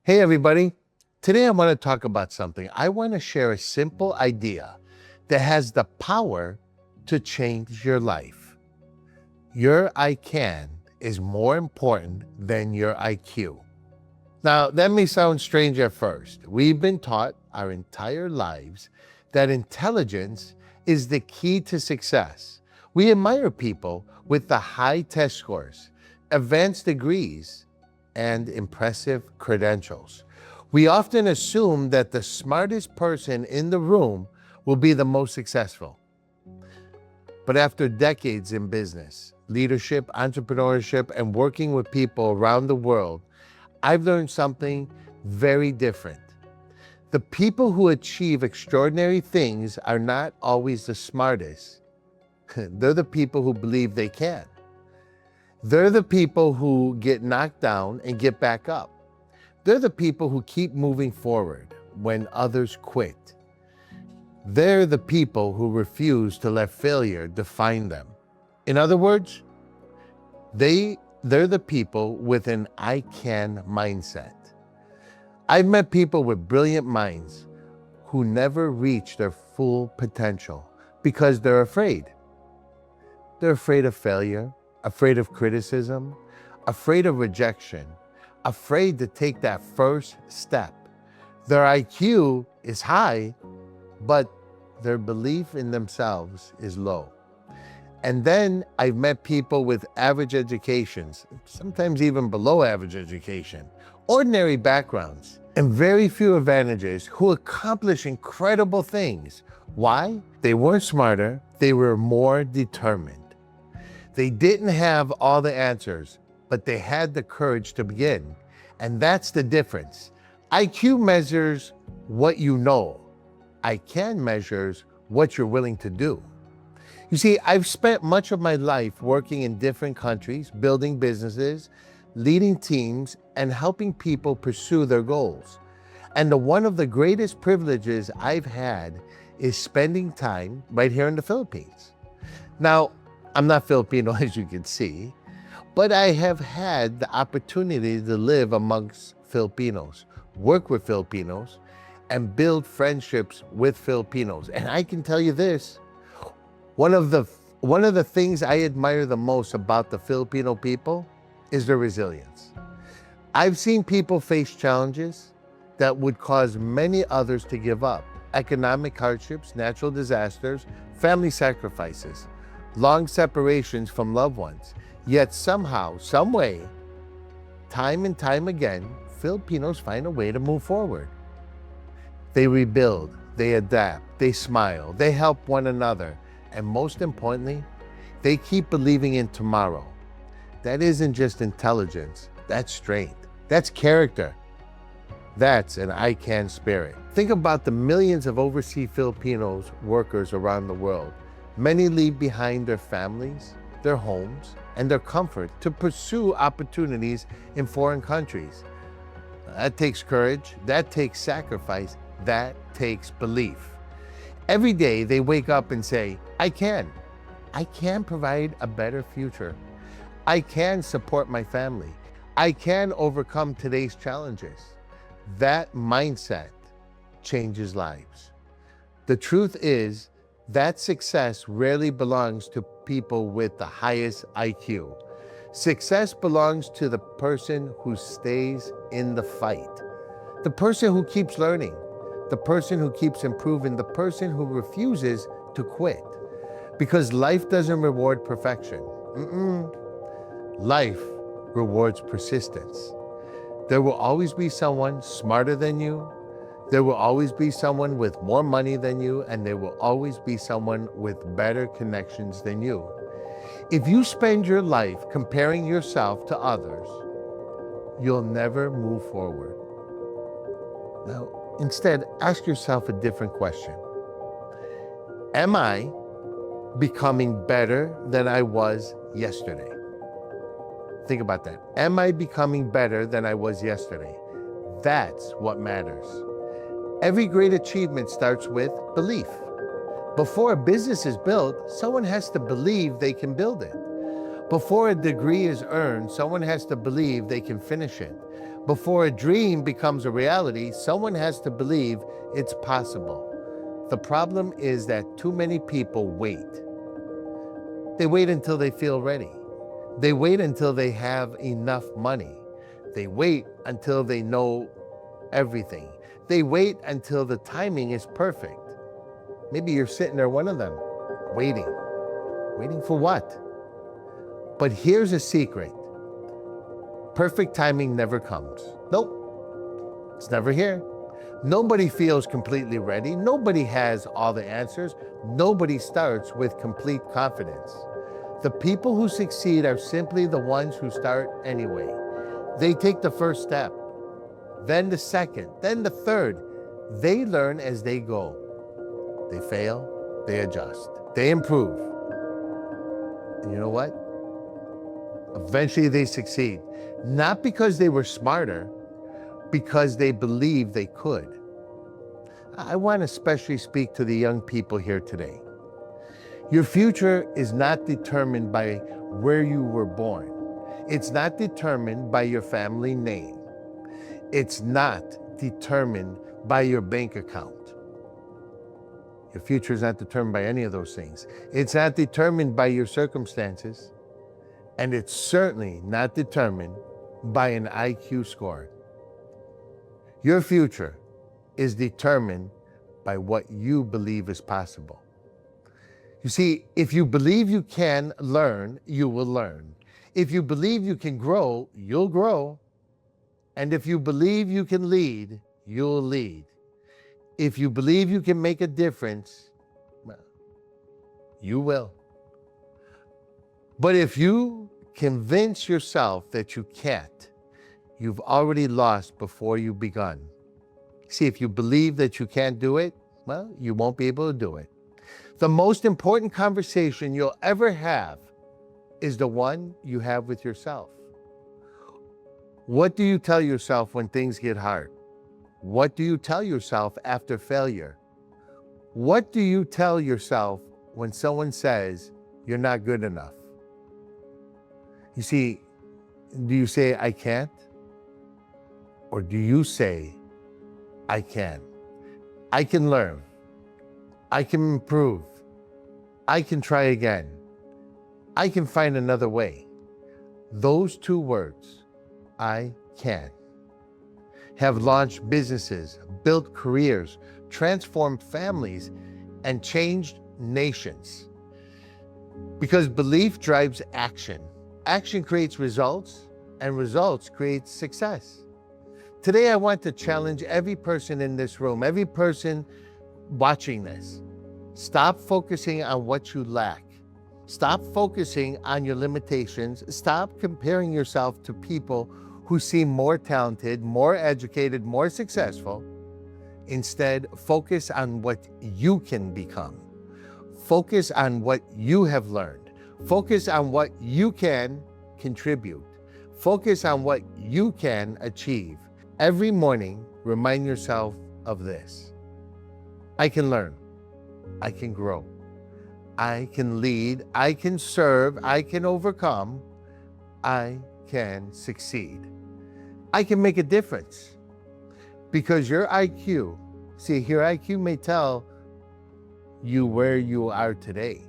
Hey, everybody. Today I want to talk about something. I want to share a simple idea that has the power to change your life. Your I can is more important than your IQ. Now, that may sound strange at first. We've been taught our entire lives that intelligence is the key to success. We admire people with the high test scores, advanced degrees, and impressive credentials. We often assume that the smartest person in the room will be the most successful. But after decades in business, leadership, entrepreneurship, and working with people around the world, I've learned something very different. The people who achieve extraordinary things are not always the smartest. They're the people who believe they can. They're the people who get knocked down and get back up. They're the people who keep moving forward when others quit. They're the people who refuse to let failure define them. In other words, they're the people with an I can mindset. I've met people with brilliant minds who never reach their full potential because they're afraid. They're afraid of failure, afraid of criticism, afraid of rejection, afraid to take that first step. Their IQ is high, but their belief in themselves is low. And then I've met people with average educations, sometimes even below average education, ordinary backgrounds, and very few advantages who accomplish incredible things. Why? They weren't smarter, they were more determined. They didn't have all the answers, but they had the courage to begin. And that's the difference. IQ measures what you know. I can measures what you're willing to do. You see, I've spent much of my life working in different countries, building businesses, leading teams, and helping people pursue their goals. And one of the greatest privileges I've had is spending time right here in the Philippines. Now, I'm not Filipino, as you can see, but I have had the opportunity to live amongst Filipinos, work with Filipinos, and build friendships with Filipinos. And I can tell you this, one of the things I admire the most about the Filipino people is their resilience. I've seen people face challenges that would cause many others to give up. Economic hardships, natural disasters, family sacrifices, long separations from loved ones. Yet somehow, some way, time and time again, Filipinos find a way to move forward. They rebuild, they adapt, they smile, they help one another, and most importantly, they keep believing in tomorrow. That isn't just intelligence, that's strength, that's character. That's an I can spirit. Think about the millions of overseas Filipinos workers around the world. Many leave behind their families, their homes, and their comfort to pursue opportunities in foreign countries. That takes courage, that takes sacrifice, that takes belief. Every day they wake up and say, I can provide a better future. I can support my family. I can overcome today's challenges. That mindset changes lives. The truth is, that success rarely belongs to people with the highest IQ. Success belongs to the person who stays in the fight, the person who keeps learning, the person who keeps improving, the person who refuses to quit. Because life doesn't reward perfection. Life rewards persistence. There will always be someone smarter than you. There will always be someone with more money than you, and there will always be someone with better connections than you. If you spend your life comparing yourself to others, you'll never move forward. Now, instead, ask yourself a different question. Am I becoming better than I was yesterday? Think about that. Am I becoming better than I was yesterday? That's what matters. Every great achievement starts with belief. Before a business is built, someone has to believe they can build it. Before a degree is earned, someone has to believe they can finish it. Before a dream becomes a reality, someone has to believe it's possible. The problem is that too many people wait. They wait until they feel ready. They wait until they have enough money. They wait until they know everything. They wait until the timing is perfect. Maybe you're sitting there, one of them, waiting. Waiting for what? But here's a secret. Perfect timing never comes. Nope, it's never here. Nobody feels completely ready. Nobody has all the answers. Nobody starts with complete confidence. The people who succeed are simply the ones who start anyway. They take the first step, then the second, then the third. They learn as they go. They fail, they adjust, they improve. And you know what? Eventually they succeed. Not because they were smarter, because they believed they could. I want to especially speak to the young people here today. Your future is not determined by where you were born. It's not determined by your family name. It's not determined by your bank account. Your future is not determined by any of those things. It's not determined by your circumstances. And it's certainly not determined by an IQ score. Your future is determined by what you believe is possible. You see, if you believe you can learn, you will learn. If you believe you can grow, you'll grow. And if you believe you can lead, you'll lead. If you believe you can make a difference, well, you will. But if you convince yourself that you can't, you've already lost before you've begun. See, if you believe that you can't do it, well, you won't be able to do it. The most important conversation you'll ever have is the one you have with yourself. What do you tell yourself when things get hard? What do you tell yourself after failure? What do you tell yourself when someone says you're not good enough? You see, do you say, I can't? Or do you say, I can? I can learn. I can improve. I can try again. I can find another way. Those two words, I can, have launched businesses, built careers, transformed families, and changed nations. Because belief drives action. Action creates results, and results create success. Today, I want to challenge every person in this room, every person watching this. Stop focusing on what you lack. Stop focusing on your limitations. Stop comparing yourself to people who seem more talented, more educated, more successful. Instead, focus on what you can become. Focus on what you have learned. Focus on what you can contribute. Focus on what you can achieve. Every morning, remind yourself of this. I can learn. I can grow. I can lead. I can serve. I can overcome. I can succeed. I can make a difference. Because your IQ, see, your IQ may tell you where you are today,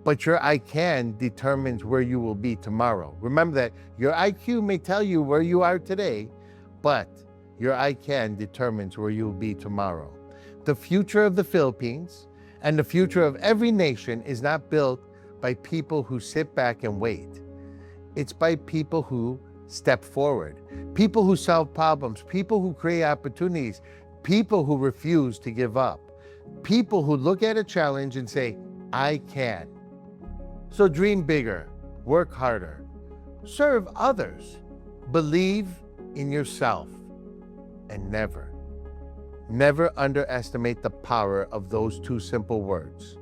but your I can determines where you will be tomorrow. Remember that your IQ may tell you where you are today, but your I can determines where you will be tomorrow. The future of the Philippines and the future of every nation is not built by people who sit back and wait. It's by people who step forward, people who solve problems, people who create opportunities, people who refuse to give up, people who look at a challenge and say, I can. So dream bigger, work harder, serve others, believe in yourself, and never underestimate the power of those two simple words.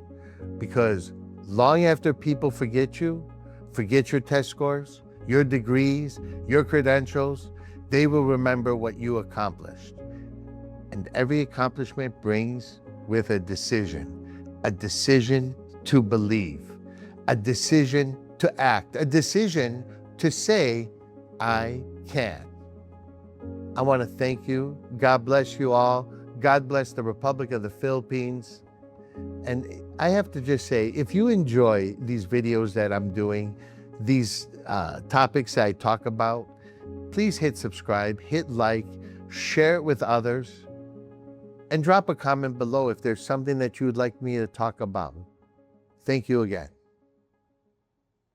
Because long after people forget you, forget your test scores, your degrees, your credentials, they will remember what you accomplished. And every accomplishment brings with a decision to believe, a decision to act, a decision to say, I can. I want to thank you. God bless you all. God bless the Republic of the Philippines. And I have to just say, if you enjoy these videos that I'm doing, these topics I talk about, please hit subscribe, hit like, share it with others, and drop a comment below if there's something that you would like me to talk about. Thank you again.